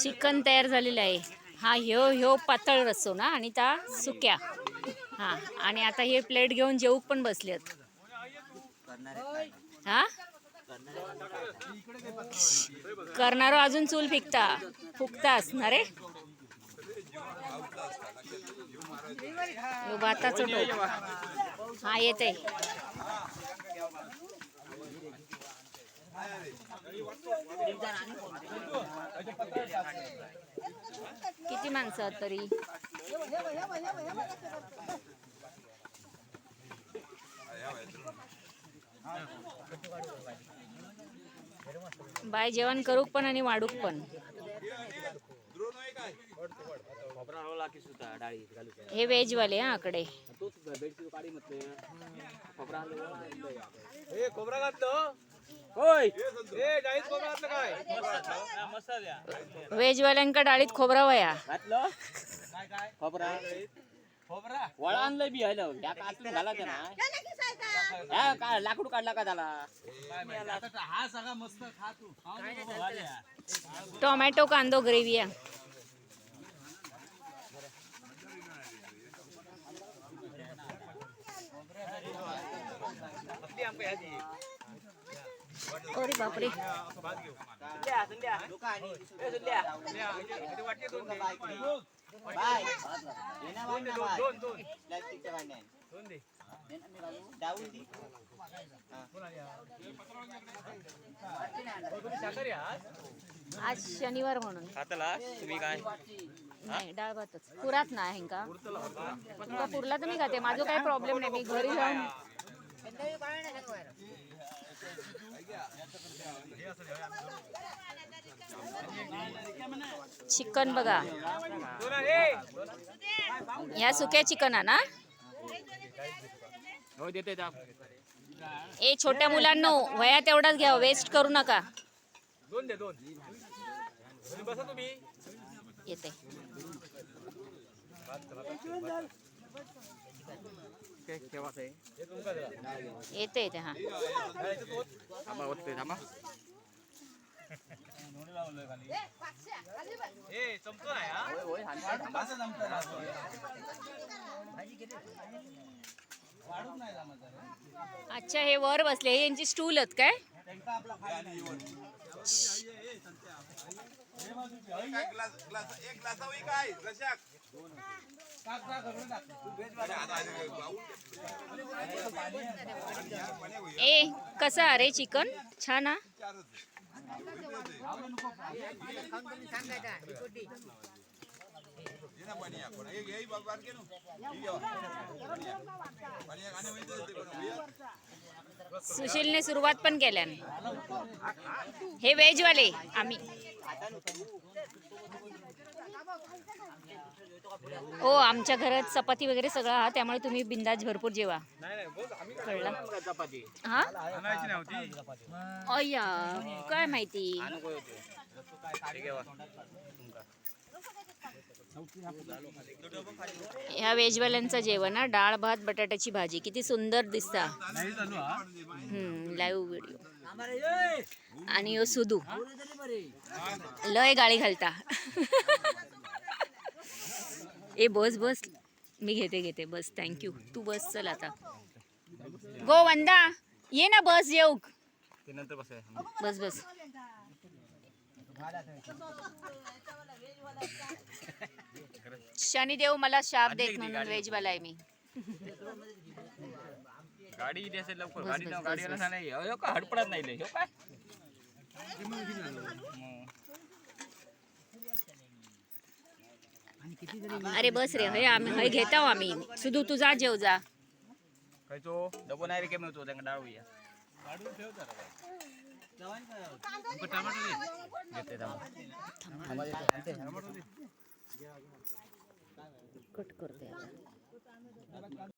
Chicken तयार झालेलं आहे. हा ह्यो पातळ रस्सो ना आणि त्या सुक्या. हा आणि आता हे प्लेट घेऊन जेवूक पण बसलेत. हा करणारो अजून चूल फुकता असणार रे. भाताचा टोप हा येते. किती माणसं आहात तरी? बाय जेवण करूक पण आणि वाढूक पण. हे व्हेज वाले हा आकडे. व्हेज वाल्यांका डाळीत खोबरा वया. वळा आणलं बी हॅलो या कातून घाला त्या ना काय लाकूड काढला का त्याला हा सगळा मस्त खा तू. टोमॅटो कांदो ग्रेव्ही आहे. अरे बापरे. आज शनिवार म्हणून तुम्ही काय नाही डाळ भातच पुरात ना आहे का तुमका पुरला तर मी खाते. माझं काही प्रॉब्लेम नाही. मी घरी जाऊन चिकन बघा. या सुक्या चिकन ना ए छोट्या मुलांनो वया तेवढाच घ्या. वेस्ट करू नका. येते येते येते हा. अच्छा हे वर बसले हे यांची स्टूल आहेत काय? ए कसा अरे चिकन छान हा. सुशीलने सुरुवात पण केल्या. हे व्हेज वाले आम्ही. हो आमच्या घरात चपाती वगैरे सगळं हा त्यामुळे तुम्ही बिंदास भरपूर जेवा. कळला हा अय्या काय माहिती. ह्या व्हेजवाल्यांचं जेवण ना डाळ भात बटाट्याची भाजी किती सुंदर दिसता. लाईव्ह व्हिडिओ आणि यो सुदू लय गाळी घालता. ए बस बस मी घेते बस. थँक्यू तू बस चल आता. गो वंदा ये ना बस येऊ. बस बस. शनिदेव मला शाप देत म्हणून व्हेजवाला आहे मी. गाडी असेल लवकर गाडी गाडीला नाही हडपडत नाही काय. अरे बस रे हय आम्ही हय घेता आम्ही. सुधू तू जा जेव जा. खायचो डबो नाही रे केम होतो त्यांना डाळ होईया. कट करते.